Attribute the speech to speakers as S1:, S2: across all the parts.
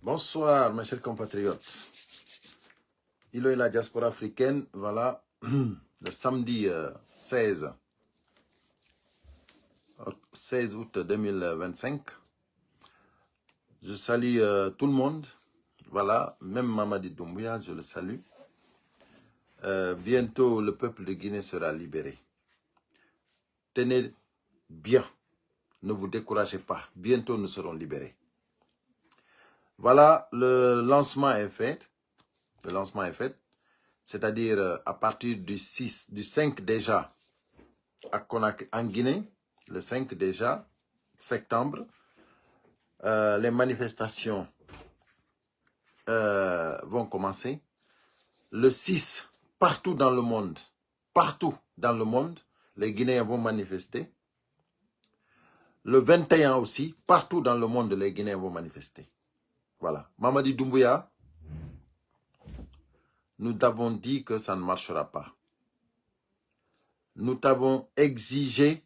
S1: Bonsoir, mes chers compatriotes. Il est la diaspora africaine, voilà, le samedi 16 août 2025. Je salue tout le monde, voilà, même Mamadi Doumbouya, je le salue. Bientôt, le peuple de Guinée sera libéré. Tenez bien, ne vous découragez pas, bientôt nous serons libérés. Voilà, le lancement est fait. Le lancement est fait. C'est-à-dire à partir du 5 déjà à Conakry, en Guinée, le 5 déjà, septembre, les manifestations vont commencer. Le 6, partout dans le monde, les Guinéens vont manifester. Le 21 aussi, partout dans le monde, les Guinéens vont manifester. Voilà. Mamadi Doumbouya, nous t'avons dit que ça ne marchera pas. Nous t'avons exigé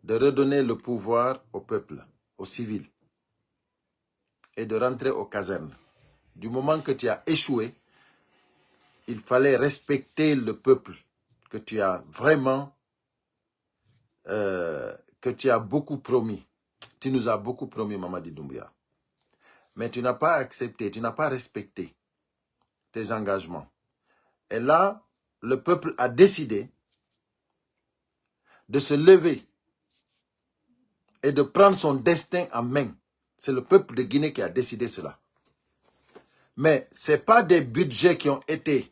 S1: de redonner le pouvoir au peuple, aux civils, et de rentrer aux casernes. Du moment que tu as échoué, il fallait respecter le peuple que tu as vraiment, que tu as beaucoup promis. Tu nous as beaucoup promis, Mamadi Doumbouya. Mais tu n'as pas accepté, tu n'as pas respecté tes engagements. Et là, le peuple a décidé de se lever et de prendre son destin en main. C'est le peuple de Guinée qui a décidé cela. Mais ce n'est pas des budgets qui ont été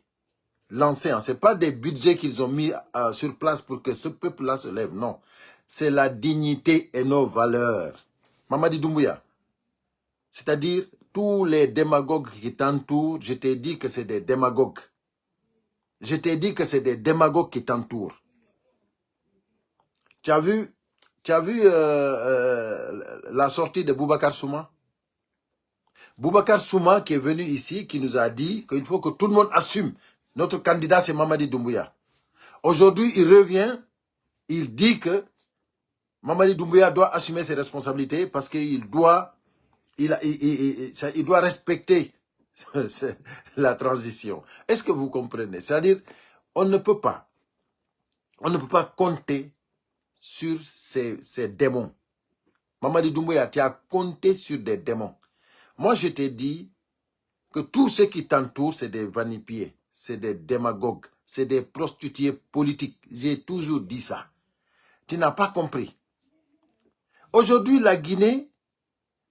S1: lancés, ce n'est pas des budgets qu'ils ont mis sur place pour que ce peuple-là se lève, non. C'est la dignité et nos valeurs. Mamadi Doumbouya, c'est-à-dire tous les démagogues qui t'entourent, je t'ai dit que c'est des démagogues. Je t'ai dit que c'est des démagogues qui t'entourent. Tu as vu la sortie de Boubacar Souma? Boubacar Souma qui est venu ici, qui nous a dit qu'il faut que tout le monde assume. Notre candidat, c'est Mamadi Doumbouya. Aujourd'hui, il revient, il dit que Mamadi Doumbouya doit assumer ses responsabilités parce qu'il doit, il doit respecter la transition. Est-ce que vous comprenez? C'est-à-dire, on ne peut pas compter sur ces démons. Mamadi Doumbouya, tu as compté sur des démons. Moi, je t'ai dit que tous ceux qui t'entourent, c'est des vanipiés, c'est des démagogues, c'est des prostituées politiques. J'ai toujours dit ça. Tu n'as pas compris. Aujourd'hui, la Guinée,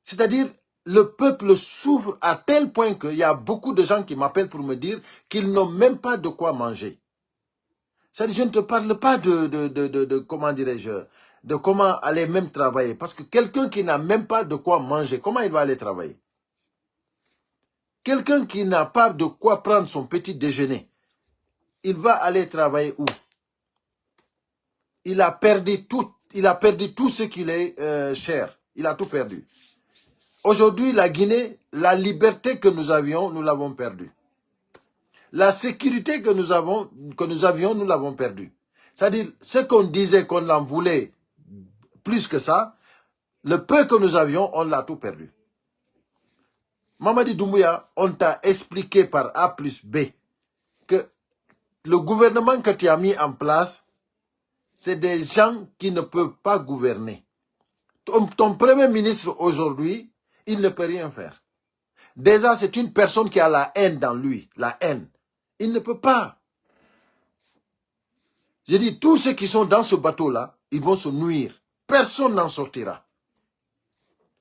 S1: c'est-à-dire le peuple souffre à tel point qu'il y a beaucoup de gens qui m'appellent pour me dire qu'ils n'ont même pas de quoi manger. C'est-à-dire, je ne te parle pas de comment dirais-je, de comment aller même travailler. Parce que quelqu'un qui n'a même pas de quoi manger, comment il va aller travailler? Quelqu'un qui n'a pas de quoi prendre son petit déjeuner, il va aller travailler où? Il a perdu tout ce qu'il est cher. Il a tout perdu. Aujourd'hui, la Guinée, la liberté que nous avions, nous l'avons perdue. La sécurité que nous avions, nous l'avons perdue. C'est-à-dire, ce qu'on disait qu'on en voulait plus que ça, le peu que nous avions, on l'a tout perdu. Mamadi Doumbouya, on t'a expliqué par A plus B que le gouvernement que tu as mis en place, c'est des gens qui ne peuvent pas gouverner. Ton premier ministre aujourd'hui, il ne peut rien faire. Déjà, c'est une personne qui a la haine dans lui, la haine. Il ne peut pas. Je dis, tous ceux qui sont dans ce bateau-là, ils vont se nuire. Personne n'en sortira.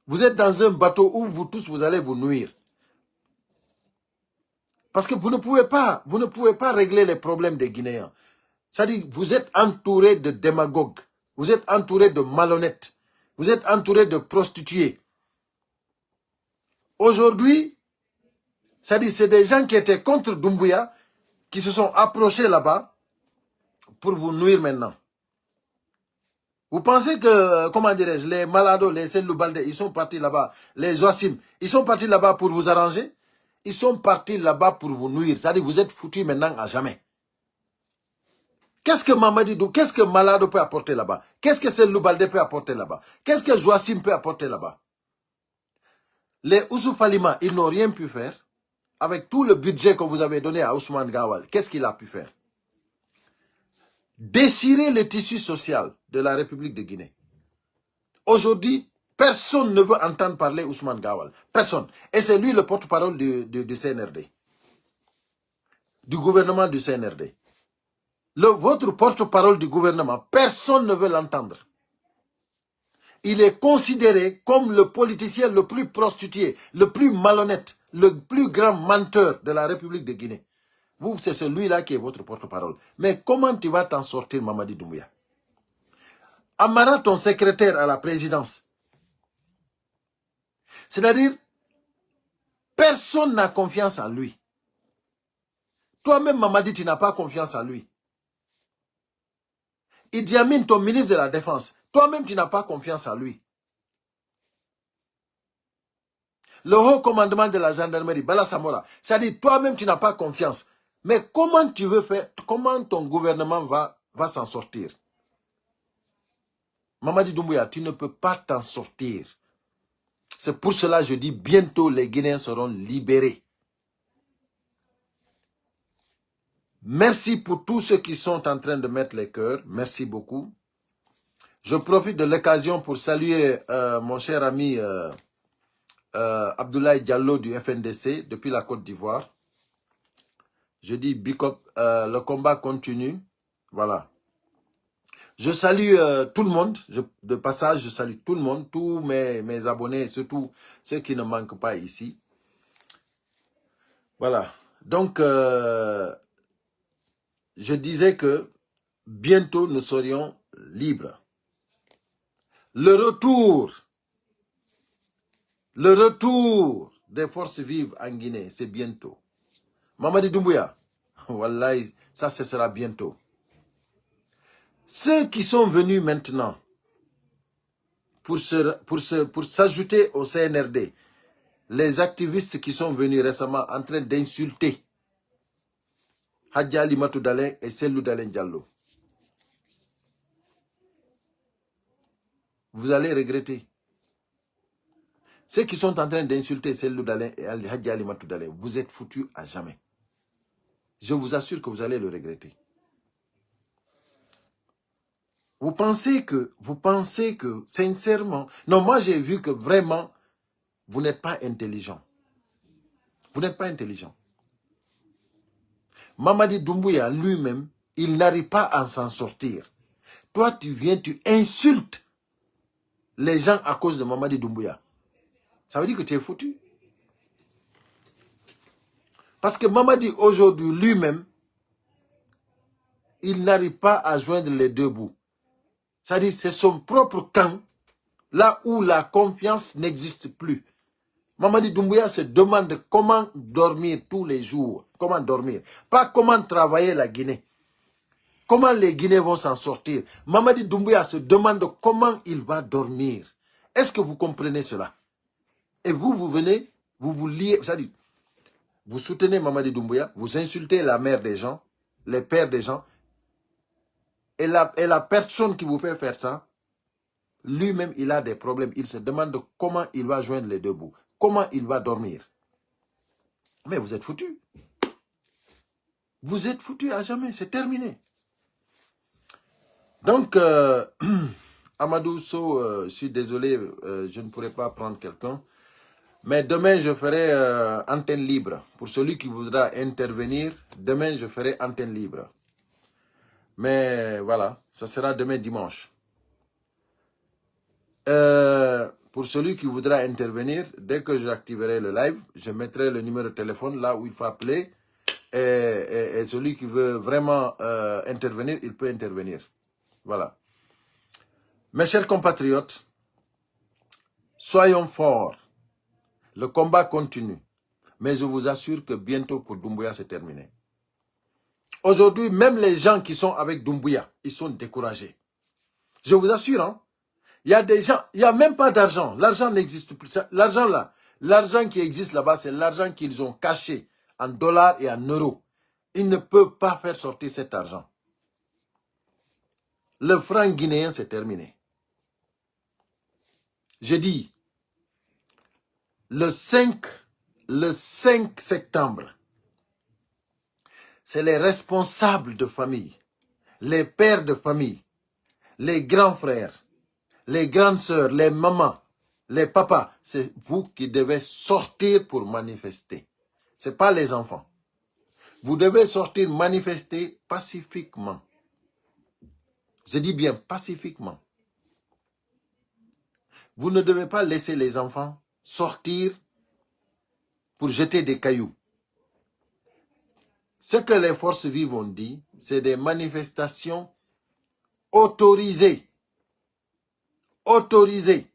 S1: Vous êtes dans un bateau où vous tous, vous allez vous nuire. Parce que vous ne pouvez pas régler les problèmes des Guinéens. C'est-à-dire, vous êtes entouré de démagogues. Vous êtes entouré de malhonnêtes. Vous êtes entouré de prostituées. Aujourd'hui, c'est-à-dire, c'est des gens qui étaient contre Doumbouya, qui se sont approchés là-bas pour vous nuire maintenant. Vous pensez que, comment dirais-je, les Malados, les Seloubalde, ils sont partis là-bas, les Joassim, ils sont partis là-bas pour vous arranger? Ils sont partis là-bas pour vous nuire. C'est-à-dire, vous êtes foutus maintenant à jamais. Qu'est-ce que Mamadi Dou, qu'est-ce que Malado peut apporter là-bas? Qu'est-ce que Seloubalde peut apporter là-bas? Qu'est-ce que Joassim peut apporter là-bas? Les Oussoufalima, ils n'ont rien pu faire. Avec tout le budget que vous avez donné à Ousmane Gawal, qu'est-ce qu'il a pu faire? Déchirer le tissu social de la République de Guinée. Aujourd'hui, personne ne veut entendre parler Ousmane Gawal. Personne. Et c'est lui le porte-parole du CNRD. Du gouvernement du CNRD. Votre porte-parole du gouvernement, personne ne veut l'entendre. Il est considéré comme le politicien le plus prostitué, le plus malhonnête, le plus grand menteur de la République de Guinée. Vous, c'est celui-là qui est votre porte-parole. Mais comment tu vas t'en sortir, Mamadi Doumbouya? Amara, ton secrétaire à la présidence. C'est-à-dire, personne n'a confiance en lui. Toi-même, Mamadi, tu n'as pas confiance en lui. Idi Amin, ton ministre de la Défense, toi-même, tu n'as pas confiance en lui. Le haut commandement de la gendarmerie, Bala Samora, c'est-à-dire, toi-même, tu n'as pas confiance. Mais comment tu veux faire, comment ton gouvernement va s'en sortir? Mamadi Doumbouya, tu ne peux pas t'en sortir. C'est pour cela que je dis bientôt les Guinéens seront libérés. Merci pour tous ceux qui sont en train de mettre les cœurs. Merci beaucoup. Je profite de l'occasion pour saluer mon cher ami Abdoulaye Diallo du FNDC depuis la Côte d'Ivoire. Je dis big up, le combat continue. Voilà. Je salue tout le monde. De passage, je salue tout le monde, tous mes abonnés, surtout ceux qui ne manquent pas ici. Voilà. Donc, je disais que bientôt nous serions libres. Le retour des forces vives en Guinée, c'est bientôt. Mamadi Doumbouya, wallahi, ça ce sera bientôt. Ceux qui sont venus maintenant pour s'ajouter au CNRD, les activistes qui sont venus récemment en train d'insulter Hadja Alimatou Dalin et Sellou Dalin Diallo, vous allez regretter. Ceux qui sont en train d'insulter Sellou Dalin et Hadja Alimatou Dalin, vous êtes foutus à jamais. Je vous assure que vous allez le regretter. Vous pensez que, sincèrement, non, moi j'ai vu que vraiment, vous n'êtes pas intelligent. Vous n'êtes pas intelligent. Mamadi Doumbouya lui-même, il n'arrive pas à s'en sortir. Toi, tu viens, tu insultes les gens à cause de Mamadi Doumbouya. Ça veut dire que tu es foutu. Parce que Mamadi, aujourd'hui, lui-même, il n'arrive pas à joindre les deux bouts. C'est-à-dire c'est son propre camp, là où la confiance n'existe plus. Mamadi Doumbouya se demande comment dormir tous les jours. Comment dormir. Pas comment travailler la Guinée. Comment les Guinéens vont s'en sortir. Mamadi Doumbouya se demande comment il va dormir. Est-ce que vous comprenez cela? Et vous venez, vous liez, c'est-à-dire, vous soutenez Mamadi Doumbouya, vous insultez la mère des gens, les pères des gens, et la personne qui vous fait faire ça, lui-même, il a des problèmes. Il se demande comment il va joindre les deux bouts. Comment il va dormir. Mais vous êtes foutus. Vous êtes foutus à jamais. C'est terminé. Donc, Amadou So, je suis désolé, je ne pourrai pas prendre quelqu'un. Mais demain, je ferai antenne libre. Pour celui qui voudra intervenir, demain, je ferai antenne libre. Mais voilà, ça sera demain dimanche. Pour celui qui voudra intervenir, dès que j'activerai le live, je mettrai le numéro de téléphone là où il faut appeler. Et celui qui veut vraiment intervenir, il peut intervenir. Voilà. Mes chers compatriotes, soyons forts. Le combat continue. Mais je vous assure que bientôt pour Doumbouya, c'est terminé. Aujourd'hui, même les gens qui sont avec Doumbouya, ils sont découragés. Je vous assure, hein. Il y a des gens, il n'y a même pas d'argent. L'argent n'existe plus. L'argent là, l'argent qui existe là-bas, c'est l'argent qu'ils ont caché en dollars et en euros. Ils ne peuvent pas faire sortir cet argent. Le franc guinéen, c'est terminé. Je dis, le 5 septembre, c'est les responsables de famille, les pères de famille, les grands frères, les grandes sœurs, les mamans, les papas, c'est vous qui devez sortir pour manifester. Ce n'est pas les enfants. Vous devez sortir manifester pacifiquement. Je dis bien pacifiquement. Vous ne devez pas laisser les enfants sortir pour jeter des cailloux. Ce que les forces vives ont dit, c'est des manifestations autorisées. Autorisées.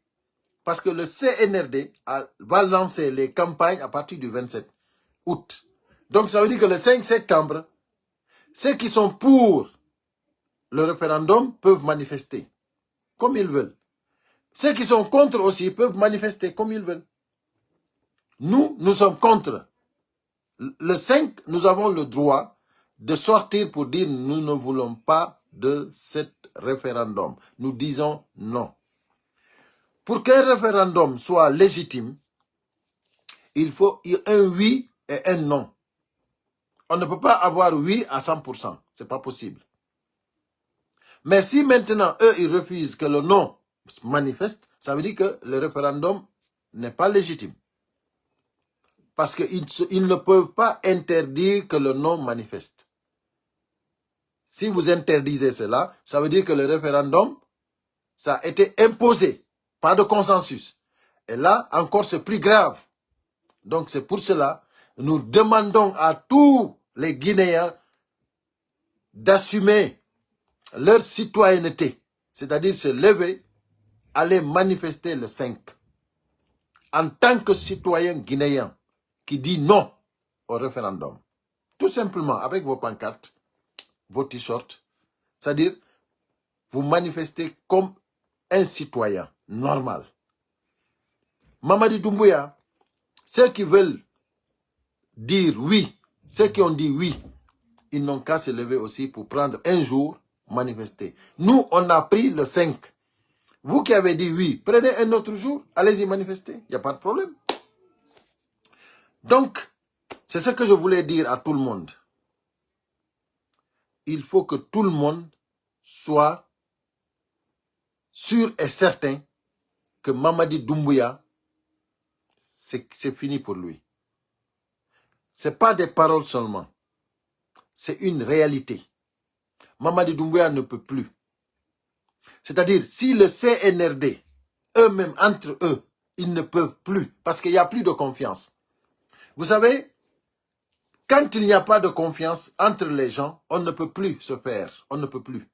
S1: Parce que le CNRD va lancer les campagnes à partir du 27 août. Donc ça veut dire que le 5 septembre, ceux qui sont pour le référendum peuvent manifester comme ils veulent. Ceux qui sont contre aussi peuvent manifester comme ils veulent. Nous sommes contre. Le 5, nous avons le droit de sortir pour dire nous ne voulons pas de ce référendum. Nous disons non. Pour qu'un référendum soit légitime, il faut un oui et un non. On ne peut pas avoir oui à 100%. Ce n'est pas possible. Mais si maintenant, eux, ils refusent que le non manifeste, ça veut dire que le référendum n'est pas légitime. Parce qu'ils ne peuvent pas interdire que le non manifeste. Si vous interdisez cela, ça veut dire que le référendum, ça a été imposé, pas de consensus. Et là, encore, c'est plus grave. Donc, c'est pour cela, nous demandons à tous les Guinéens d'assumer leur citoyenneté, c'est-à-dire se lever, aller manifester le 5. En tant que citoyen guinéen qui dit non au référendum. Tout simplement, avec vos pancartes, vos t-shirts, c'est-à-dire, vous manifestez comme un citoyen normal. Mamadi Doumbouya, ceux qui veulent dire oui, ceux qui ont dit oui, ils n'ont qu'à se lever aussi pour prendre un jour, manifester. Nous, on a pris le 5. Vous qui avez dit oui, prenez un autre jour, allez-y manifester, il n'y a pas de problème. Donc, c'est ce que je voulais dire à tout le monde. Il faut que tout le monde soit sûr et certain que Mamadi Doumbouya, c'est fini pour lui. Ce n'est pas des paroles seulement. C'est une réalité. Mamadi Doumbouya ne peut plus. C'est-à-dire, si le CNRD, eux-mêmes, entre eux, ils ne peuvent plus, parce qu'il n'y a plus de confiance. Vous savez, quand il n'y a pas de confiance entre les gens, on ne peut plus se faire. On ne peut plus.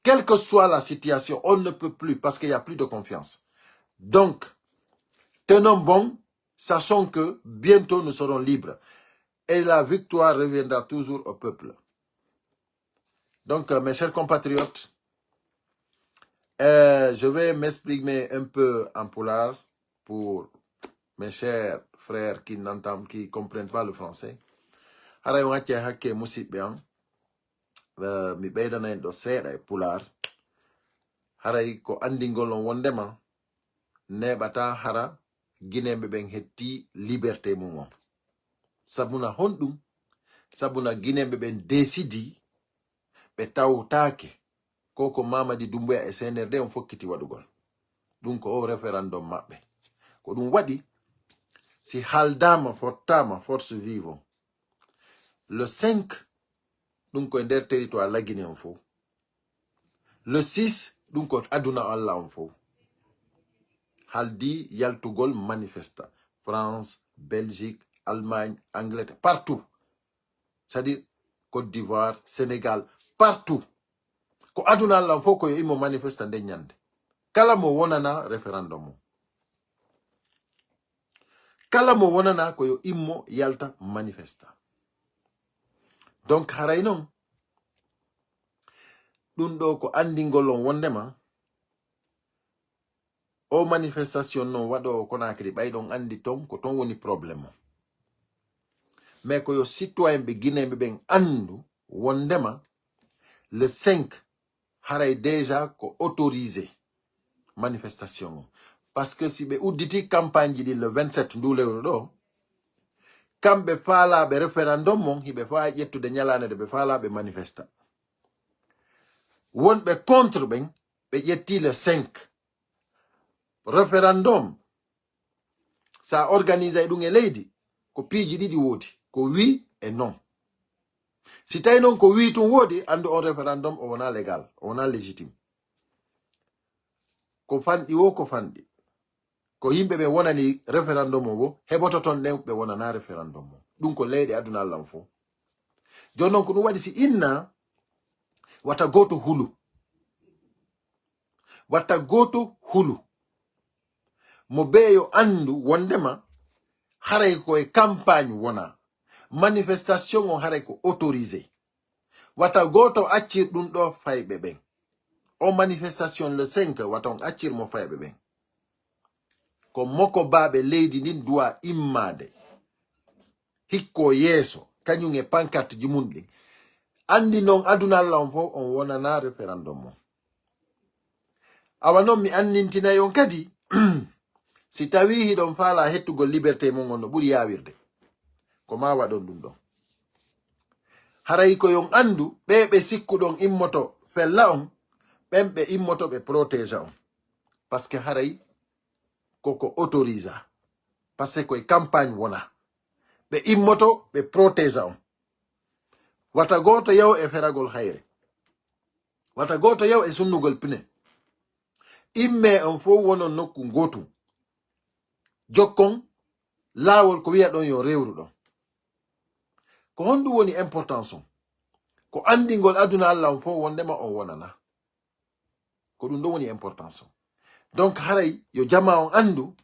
S1: Quelle que soit la situation, on ne peut plus, parce qu'il n'y a plus de confiance. Donc, tenons bon, sachons que bientôt nous serons libres. Et la victoire reviendra toujours au peuple. Donc, mes chers compatriotes, je vais m'exprimer un peu en poulard pour mes chers frères qui n'entendent, qui comprennent pas le français. Haray wacce hakke musidɓe am mi ɓeydana en ɗo seeɗa e pular. Haray ko andigol on wondema neɓata hara guineɓe ɓen hetti liberté mum on. Sabuna honɗum, sabuna guineɓe ɓen décidi ɓe tawtake ko Mamadi Doumbouya e CNRD on fokkiti waɗugol. Ɗum ko o référendum maɓɓe. Ko ɗum waɗi si haldama fottama force vive on. Le 5, ɗum ko nder territoire la Guinée on fo. Le 6, ɗum ko aduna Allah on fo. Haldi yaltugol manifesta. France, Belgique, Allemagne, Angleterre, partout. C'est-à-dire Côte d'Ivoire, Sénégal, partout. Ko aduna Allah on fo ko imo manifesta nde nyande. Kala mo wonana référendum. Kala mo wonana ko yo immo yalta manifesta. Donc haray non ɗum ɗo ko andingol on wondema o manifestation non waɗo Conakry ɓayɗon andi ton ko ton woni probléme. Mais ko yo citoyen ɓe guinéɓe ɓen andu wondema le 5 haray déjà ko autorisé manifestation. parce que si be udditi campagne di le 27 ndulewro do kambe faala be référendum mon hibe fa yettude nyalane de be faala be manifesta won be contre ben be yetti le 5 référendum ça organise dum e leydi ko piiji didi wodi ko oui et non si tay non ko oui tum wodi andu on référendum o wona légal o wona légitime ko fandi wo ko fandi ko yimbe be wonani référendum o heboto ton den be wonana référendum o dum ko leydi aduna Allah fo jonnon ko dum wadi si inna wata goto hulu mo beyo andu wondema haray ko e campagne wona manifestation o haray ko autorisé wata goto accir dum do faybe ben o manifestation le 5 wata on accir mo faybe ben ko moko babe leydi din doit immade hikko yeso kanyum e pancarte ji mun din andi non aduna Allah fo on wona na référendum mo awa non mi annintina yon kadi si tawi hidon fala hettugol liberté mon on no buri yawirde ko ma wadon dum don haray ko yon andu be sikkudon immoto fella on bembe immoto be protéger on parce que haray koko autorisa parce que koye campagne wona be immoto be protéger on wata goto yaw e feragol hayre wata goto yaw e sunnugol pine imme on fo wonon nokku gotum jokkon lawol ko wiya don yo rewru don ko hondu woni importance on ko andingol aduna Allah on fo wondema on wonana ko dum do woni importance on donc haray yo jama on andu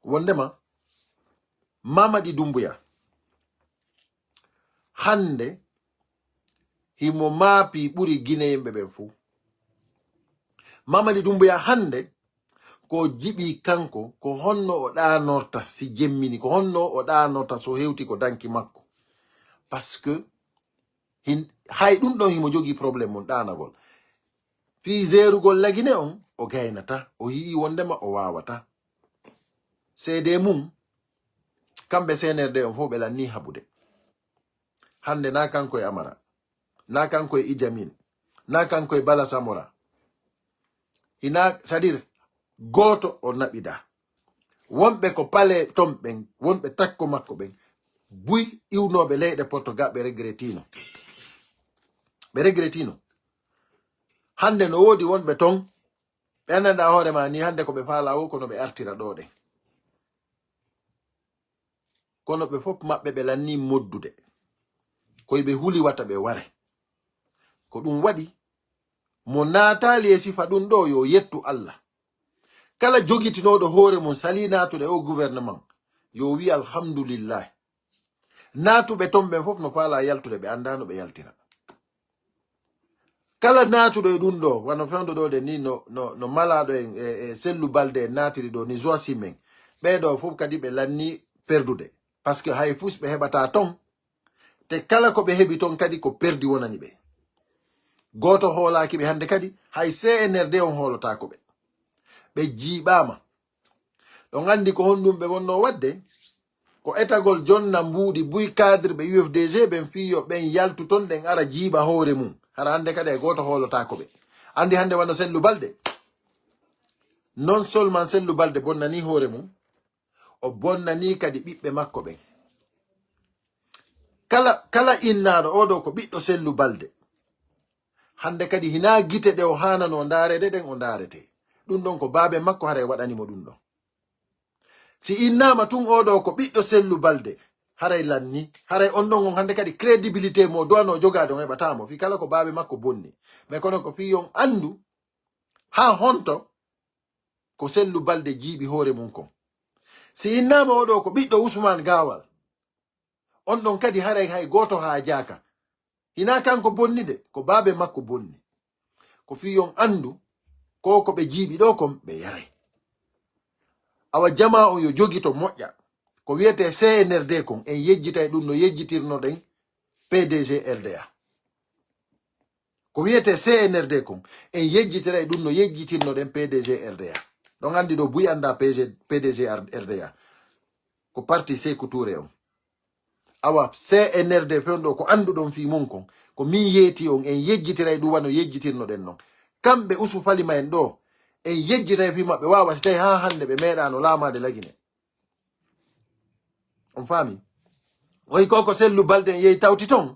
S1: wondema Mamadi Doumbouya hande himo maapi buri Guinéen be fu Mamadi Doumbouya hande ko jibi kanko ko honno o danorta si jemmini ko honno o danorta so hewti ko danki makko parce que hay dum don himo jogi problème mon danagol fi zerugol lagine on o gaynata o yi wondema o wawata cede mum kambe CNRD on fo be lanni habude hande na kanko e Amara na kanko e Ijamin na kanko e Bala Samora ina sadir goto o nabida wonbe ko pale tomben wonbe takko makko ben buy iwnobe leyde Portugal be regretino hande no wodi wonbe ton be nanda hore ma ni hande ko be faala o kono be artira do de kono be fop mabbe be lanni moddude koy be huli wata be ware ko dum wadi mo natali e sifa dum do yo yettu Allah kala jogitinodo hore mon salinatude o gouvernement yo wi alhamdulillah natube tombe fof no faala yaltude be andano be yaltira kala natudo e dum do wano fendo do de ni no malado e sellu balde natiri do ni zoasi men be do fof kadi be lanni perdude parce que hay pus be hebata ton te kala ko be hebi ton kadi ko perdi wonani be goto holaki be hande kadi hay CNRD on holota ko be jibama don andi ko hondum be wonno wadde ko etagol jonna mbudi buy cadre be UFDG ben fiyo ben yaltu ton den ara jiba hore mum hara hande kadi goto holota ko be andi hande wano sellu balde non seulement sellu balde bonnani hore mum o bonnani kadi bibbe makko ben kala innado odo ko biddo sellu balde hande kadi hina gite de o hanano ndarede den o ndarete dum don ko baabe makko hare wadani mo dum don si innama tun odo ko biddo sellu balde hare lanni hare on don hande kadi credibilité mo doano jogade on hebata mo fi kala ko baabe makko bonni me kono ko fi yon andu ha honto ko sellu balde jibi hore mun ko si innama odo ko biddo Usman Gawal on don kadi hare hay goto ha jaka hina kanko bonni de ko baabe makko bonni ko fi yon andu ko be jibi do kom be yaray awa jama o yo jogi to moƴƴa ko wiete CNRD kon en yejjitay dum no yejjitirno den PDG RDA ko wiete CNRD kon en yejjitiray dum no yejjitirno den PDG RDA donc andi do buy anda PDG RDA ko parti Sékou Touré on awa CNRD fewndo ko anduɗon fi mon kon ko min yeeti on en yejjitiray ɗum wano yejjitirno ɗen noon kamɓe usu falima en ɗo en yejjitay fi maɓɓe wawa so tawi ha hande ɓe meeɗano laamade lagine on faami oyi koko sellu balde en yehi tawti ton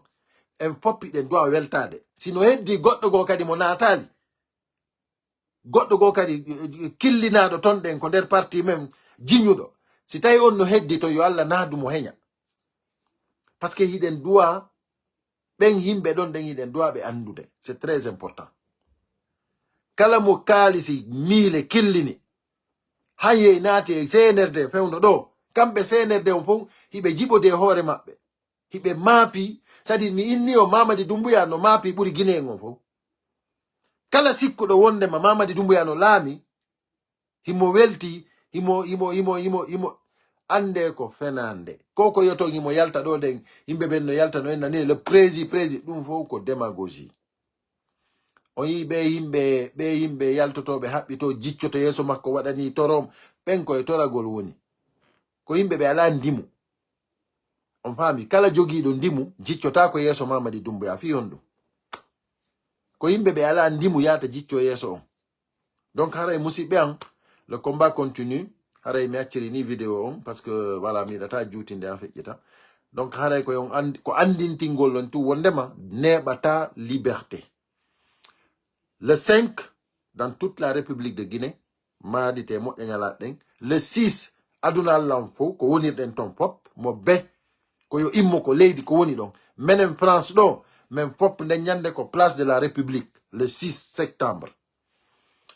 S1: en poppiɗen duwa weltade sino heddi goɗɗo goo kadi mo naatali goɗɗo goo kadi killinaɗo ton ɗen ko nder parti men jiñuɗo si tawi on no heddi to yo Allah naadumo heña par ce que hiɗen duwa ɓen yimɓe ɗon ɗen hiɗen duwa ɓe andude c'est très important kala mo kaalisi miile killini haye naati e CNRD fewno ɗo kamɓe CNRD on fof hiɓe jiɓode hoore maɓɓe hiɓe maapi sadi mi inni o Mamadi Doumbouya no maapi ɓuri Guinée en on fof kala sikkuɗo wondema Mamadi Doumbouya no laami himo welti himo ande ko fenande koko yoto himo yalta ɗo nden yimɓe ɓen no yalta no en nani le prési ɗum fof ko démagogie on yi ɓe yimɓe yaltotoɓe haɓɓito jiccoto yeeso makko waɗani torom ɓen koye toragol woni ko yimɓe ɓe ala ndimu on faami kala jogiiɗo ndimu jiccota ko yeeso Mamadi Doumbouya fi on ɗum ko yimɓe ɓe ala ndimu yata jicco yeeso on donc haray musidɓe an le combat continue haray mi acciri ni vidéo on parce que voilà mi yiɗata juutinde an feƴƴita donc haray ko andintingol on tu wondema neɓata liberté le 5 dans toute la République de Guinée maadite moƴƴa ñalaɗen le 6 aduna Allah fof ko wonirɗen ton pop mo be ko yo immo ko leydi ko woni ɗon menen France ɗo men fop nden ñande ko place de la République le 6 septembre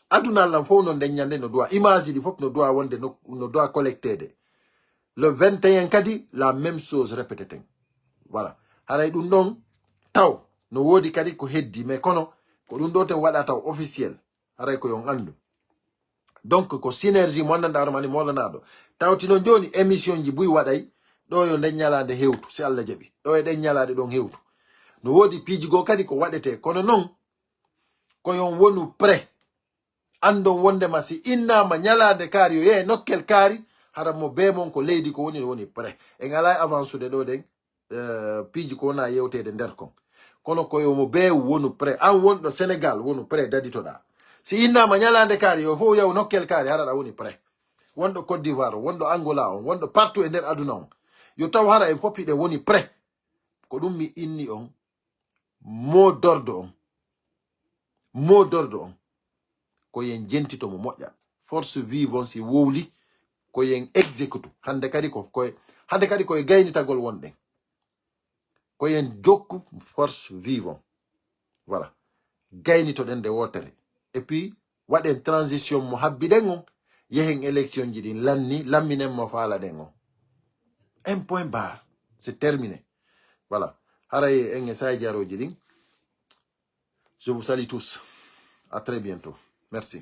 S1: aduna Allah fof no nden ñande no doit image ji ɗi fof no doit wonde no doit collectede le 21 kadi la même chose répéteten voilà haray ɗum ɗon taw no woodi kadi ko heddi mais kono ko ɗum ɗo ten waɗa taw officiel haray ko yon andu donc ko synergie mo anndanɗa hoorema ni molanaɗo tawtino joni émission ji buy waɗay ɗo yo nden ñalade hewtu si Allah jaɓi ɗo e ɗen ñalade ɗon hewtu no woodi piiji goo kadi ko waɗete kono noon ko yon wonu prêt andon wondema si innama ñalade kaari yo yehe nokkel kaari hara mo be mon ko leydi ko woni prêt en ala avance ude ɗo ɗen piiji ko wona yewtede nder kon kono koyo mo be wonu prêt an wonɗo Sénégal wonu prêt daditoɗa si innama ñalade kaari yo fof yaw nokkel kaari haraɗa woni prêt wonɗo Côte d'Ivoire on wonɗo Angola on wonɗo partout e nder aduna on yo taw hara en poppiɗe woni prêt ko ɗum mi inni on mot d'ordre on ko yen jentito mo moƴƴa force vive on si wowli ko yen exécute hande kadi koye gaynitagol wonɗen ko yen jokku force vive on voilà gaynitoɗen nde wotere et puis waɗen transition mo habbiɗen on yehen élection ji ɗin lamminen mo faala ɗen on un point barre c'est terminé voilà haray en e saye jaroji ɗin je vous salue tous à très bientôt merci